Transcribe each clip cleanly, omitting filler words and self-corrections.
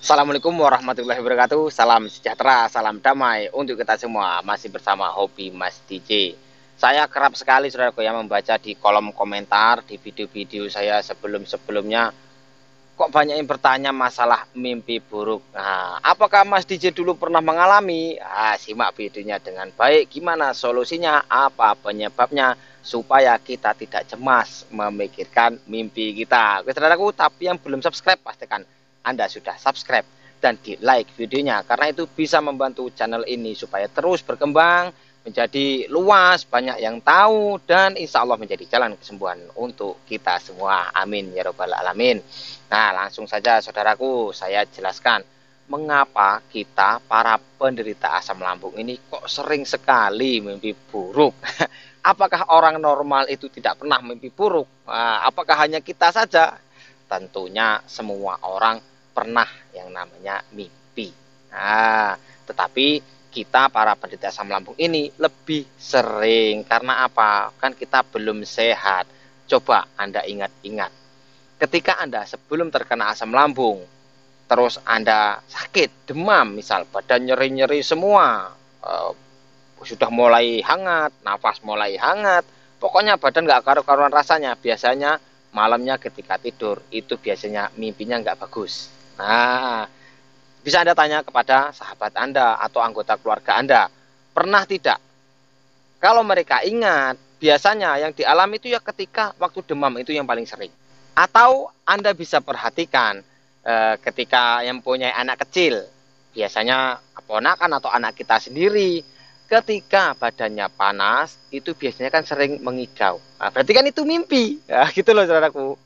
Assalamualaikum warahmatullahi wabarakatuh. Salam sejahtera, salam damai untuk kita semua. Masih bersama Hobi Mas DJ. Saya kerap sekali saudaraku yang membaca di kolom komentar di video-video saya sebelum-sebelumnya. Kok banyak yang bertanya masalah mimpi buruk. Nah, apakah Mas DJ dulu pernah mengalami? Simak videonya dengan baik. Gimana solusinya? Apa penyebabnya? Supaya kita tidak cemas memikirkan mimpi kita. Oke, saudaraku, tapi yang belum subscribe pastikan Anda sudah subscribe dan di like videonya, karena itu bisa membantu channel ini supaya terus berkembang menjadi luas, banyak yang tahu, dan insya Allah menjadi jalan kesembuhan untuk kita semua. Amin ya robbal alamin. Nah, langsung saja saudaraku, saya jelaskan mengapa kita para penderita asam lambung ini kok sering sekali mimpi buruk. Apakah orang normal itu tidak pernah mimpi buruk? Apakah hanya kita saja? Tentunya semua orang pernah yang namanya mimpi. Nah, tetapi kita para penderita asam lambung ini lebih sering. Karena apa? Kan kita belum sehat. Coba Anda ingat-ingat. Ketika Anda sebelum terkena asam lambung, terus Anda sakit, demam, misal badan nyeri-nyeri semua, sudah mulai hangat, nafas mulai hangat, pokoknya badan nggak karu-karuan rasanya. Biasanya malamnya ketika tidur, itu biasanya mimpinya nggak bagus. Nah, bisa Anda tanya kepada sahabat Anda atau anggota keluarga Anda, pernah tidak? Kalau mereka ingat, biasanya yang dialami itu ya ketika waktu demam itu yang paling sering. Atau Anda bisa perhatikan ketika yang punya anak kecil, biasanya keponakan atau anak kita sendiri, ketika badannya panas, itu biasanya kan sering mengigau. Nah, berarti kan itu mimpi. Nah, gitu loh saudaraku.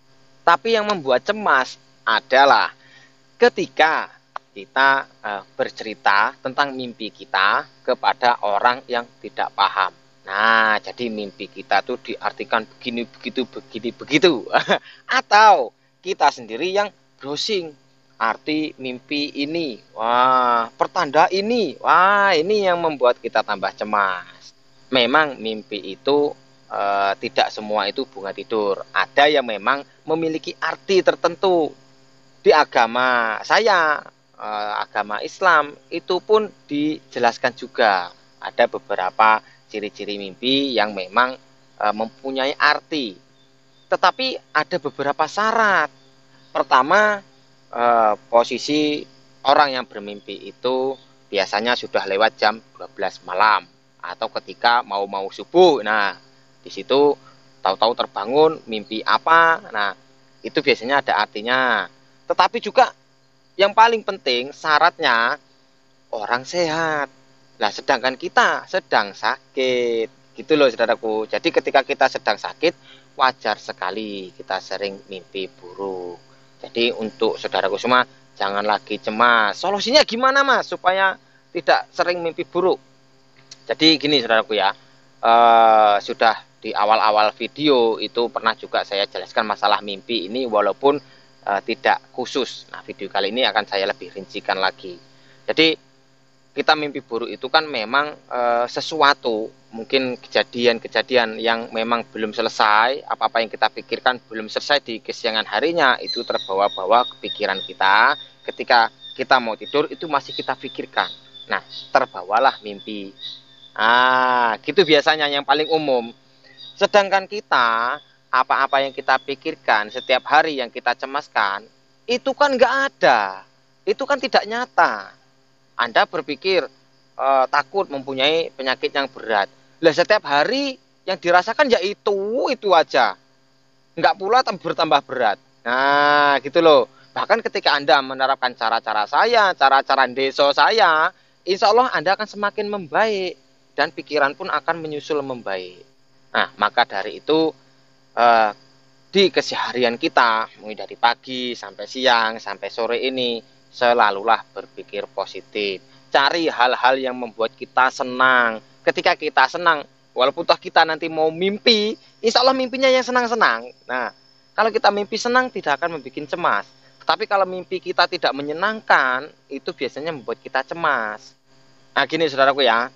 Tapi yang membuat cemas adalah ketika kita bercerita tentang mimpi kita kepada orang yang tidak paham. Nah, jadi mimpi kita tuh diartikan begini, begitu, begini, begitu. Atau kita sendiri yang browsing arti mimpi ini. Wah, pertanda ini. Wah, ini yang membuat kita tambah cemas. Memang mimpi itu tidak semua itu bunga tidur. Ada yang memang memiliki arti tertentu. Di agama saya, agama Islam, itu pun dijelaskan juga. Ada beberapa ciri-ciri mimpi yang memang mempunyai arti. Tetapi ada beberapa syarat. Pertama, posisi orang yang bermimpi itu biasanya sudah lewat jam 12 malam atau ketika mau subuh. Nah, di situ tahu-tahu terbangun mimpi apa. Nah, itu biasanya ada artinya. Tetapi juga yang paling penting syaratnya orang sehat. Nah, sedangkan kita sedang sakit. Gitu loh saudaraku. Jadi ketika kita sedang sakit, wajar sekali kita sering mimpi buruk. Jadi untuk saudaraku semua, jangan lagi cemas. Solusinya gimana Mas supaya tidak sering mimpi buruk? Jadi gini saudaraku ya, sudah di awal-awal video itu pernah juga saya jelaskan masalah mimpi ini walaupun tidak khusus. Nah, video kali ini akan saya lebih rincikan lagi. Jadi kita mimpi buruk itu kan memang sesuatu, mungkin kejadian-kejadian yang memang belum selesai, apa-apa yang kita pikirkan belum selesai di kesiangan harinya, itu terbawa-bawa kepikiran kita, ketika kita mau tidur itu masih kita pikirkan. Nah, terbawalah mimpi. Gitu biasanya yang paling umum. Sedangkan kita, apa-apa yang kita pikirkan setiap hari yang kita cemaskan, itu kan nggak ada. Itu kan tidak nyata. Anda berpikir takut mempunyai penyakit yang berat. Lah setiap hari yang dirasakan ya itu aja. Nggak pula bertambah berat. Nah, gitu loh. Bahkan ketika Anda menerapkan cara-cara saya, cara-cara deso saya, insya Allah Anda akan semakin membaik dan pikiran pun akan menyusul membaik. Nah, maka dari itu eh, di keseharian kita, mulai dari pagi sampai siang, sampai sore ini, selalulah berpikir positif. Cari hal-hal yang membuat kita senang. Ketika kita senang, walaupun toh kita nanti mau mimpi, insya Allah mimpinya yang senang-senang. Nah, kalau kita mimpi senang tidak akan membuat cemas. Tetapi kalau mimpi kita tidak menyenangkan, itu biasanya membuat kita cemas. Nah, gini saudaraku ya,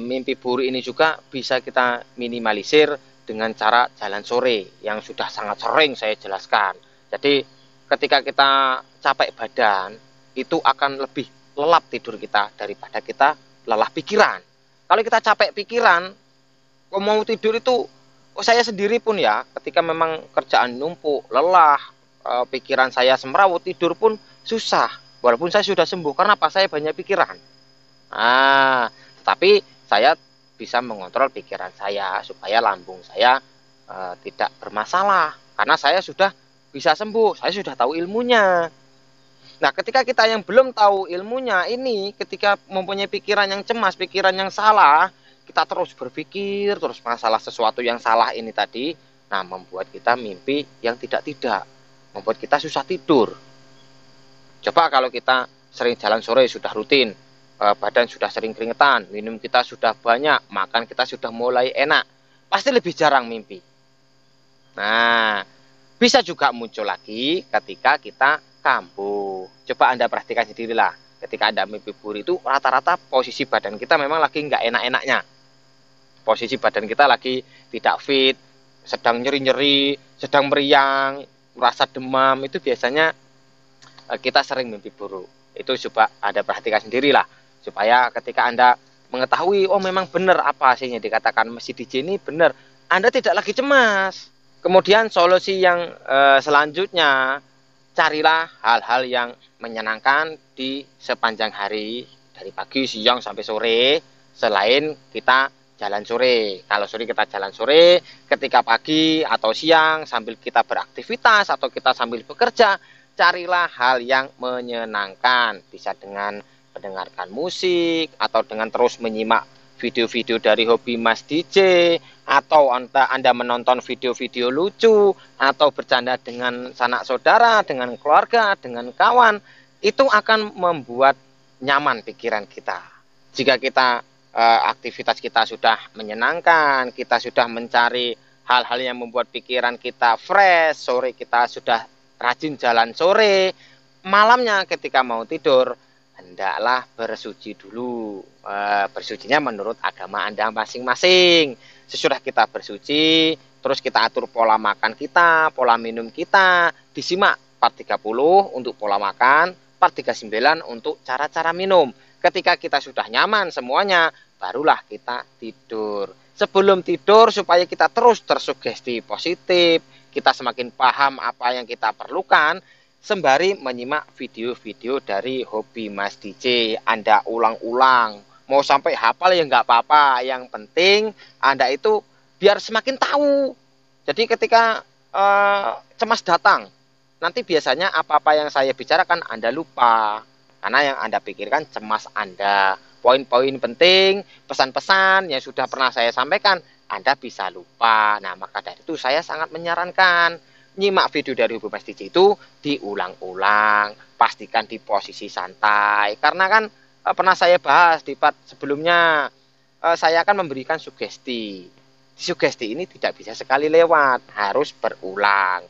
mimpi buruk ini juga bisa kita minimalisir dengan cara jalan sore yang sudah sangat sering saya jelaskan. Jadi ketika kita capek badan, itu akan lebih lelap tidur kita daripada kita lelah pikiran. Kalau kita capek pikiran, kok mau tidur itu, saya sendiri pun ya, ketika memang kerjaan numpuk, lelah, pikiran saya semrawut, tidur pun susah. Walaupun saya sudah sembuh, karena apa? Saya banyak pikiran. Tetapi saya bisa mengontrol pikiran saya supaya lambung saya tidak bermasalah, karena saya sudah bisa sembuh, saya sudah tahu ilmunya. Nah, ketika kita yang belum tahu ilmunya ini, ketika mempunyai pikiran yang cemas, pikiran yang salah, kita terus berpikir, terus masalah sesuatu yang salah ini tadi, nah membuat kita mimpi yang tidak-tidak, membuat kita susah tidur. Coba kalau kita sering jalan sore sudah rutin, badan sudah sering keringetan, minum kita sudah banyak, makan kita sudah mulai enak, pasti lebih jarang mimpi. Nah, bisa juga muncul lagi ketika kita kambuh. Coba Anda perhatikan sendirilah. Ketika Anda mimpi buruk itu rata-rata posisi badan kita memang lagi nggak enak-enaknya. Posisi badan kita lagi tidak fit, sedang nyeri-nyeri, sedang meriang, merasa demam, itu biasanya kita sering mimpi buruk. Itu coba Anda perhatikan sendirilah. Supaya ketika Anda mengetahui, oh memang benar apa hasilnya dikatakan Mas DJ ini benar, Anda tidak lagi cemas. Kemudian solusi yang selanjutnya, carilah hal-hal yang menyenangkan di sepanjang hari, dari pagi, siang, sampai sore, selain kita jalan sore. Kalau sore kita jalan sore, ketika pagi atau siang sambil kita beraktivitas atau kita sambil bekerja, carilah hal yang menyenangkan. Bisa dengan mendengarkan musik, atau dengan terus menyimak video-video dari hobi Mas DJ, atau Anda menonton video-video lucu, atau bercanda dengan sanak saudara, dengan keluarga, dengan kawan, itu akan membuat nyaman pikiran kita. Jika kita aktivitas kita sudah menyenangkan, kita sudah mencari hal-hal yang membuat pikiran kita fresh, sore kita sudah rajin jalan sore, malamnya ketika mau tidur, hendaklah bersuci dulu. Bersucinya menurut agama Anda masing-masing. Sesudah kita bersuci, terus kita atur pola makan kita, pola minum kita, disimak part 30 untuk pola makan, part 39 untuk cara-cara minum. Ketika kita sudah nyaman semuanya, barulah kita tidur. Sebelum tidur, supaya kita terus tersugesti positif, kita semakin paham apa yang kita perlukan, sembari menyimak video-video dari hobi Mas DJ. Anda ulang-ulang, mau sampai hafal ya nggak apa-apa, yang penting Anda itu biar semakin tahu. Jadi ketika cemas datang, nanti biasanya apa-apa yang saya bicarakan Anda lupa, karena yang Anda pikirkan cemas Anda. Poin-poin penting, pesan-pesan yang sudah pernah saya sampaikan, Anda bisa lupa. Nah, maka dari itu saya sangat menyarankan nyimak video dari hobi Mas DJ itu diulang-ulang, pastikan di posisi santai, karena kan pernah saya bahas di part sebelumnya, saya akan memberikan sugesti. Sugesti ini tidak bisa sekali lewat, harus berulang.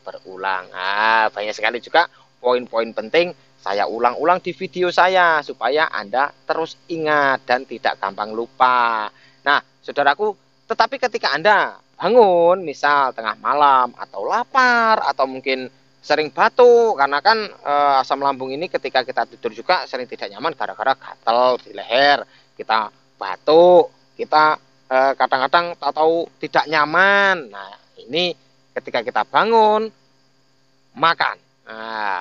Banyak sekali juga poin-poin penting saya ulang-ulang di video saya, supaya Anda terus ingat dan tidak gampang lupa. Nah, saudaraku, tetapi ketika Anda bangun, misal tengah malam, atau lapar, atau mungkin sering batuk, karena kan asam lambung ini ketika kita tidur juga sering tidak nyaman gara-gara gatal di leher, kita batuk, kita kadang-kadang tahu tidak nyaman. Nah, ini ketika kita bangun, makan,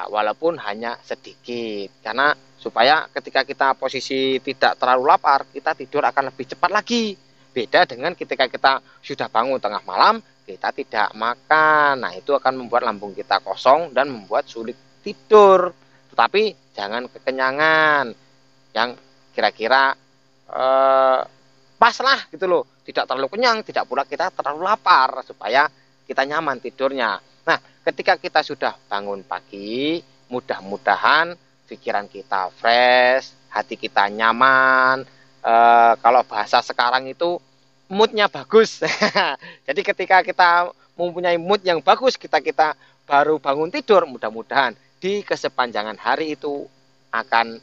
walaupun hanya sedikit, karena supaya ketika kita posisi tidak terlalu lapar, kita tidur akan lebih cepat lagi. Beda dengan ketika kita sudah bangun tengah malam, kita tidak makan. Nah, itu akan membuat lambung kita kosong dan membuat sulit tidur. Tetapi jangan kekenyangan, yang kira-kira pas lah gitu loh. Tidak terlalu kenyang, tidak pula kita terlalu lapar, supaya kita nyaman tidurnya. Nah, ketika kita sudah bangun pagi, mudah-mudahan pikiran kita fresh, hati kita nyaman. Kalau bahasa sekarang itu moodnya bagus. Jadi ketika kita mempunyai mood yang bagus, kita baru bangun tidur, mudah-mudahan di kesepanjangan hari itu akan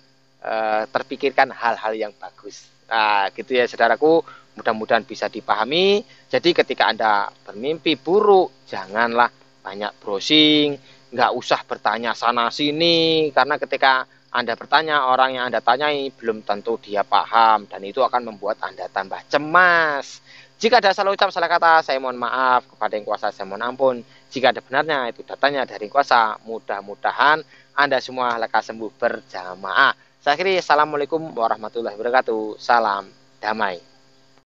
terpikirkan hal-hal yang bagus. Nah, gitu ya saudaraku, mudah-mudahan bisa dipahami. Jadi ketika Anda bermimpi buruk, janganlah banyak browsing, nggak usah bertanya sana sini, karena ketika Anda bertanya, orang yang Anda tanyai belum tentu dia paham, dan itu akan membuat Anda tambah cemas. Jika ada salah ucap, salah kata, saya mohon maaf. Kepada yang kuasa, saya mohon ampun. Jika ada benarnya, itu datanya dari kuasa. Mudah-mudahan Anda semua lekas sembuh berjamaah. Saya akhiri, assalamualaikum warahmatullahi wabarakatuh. Salam damai.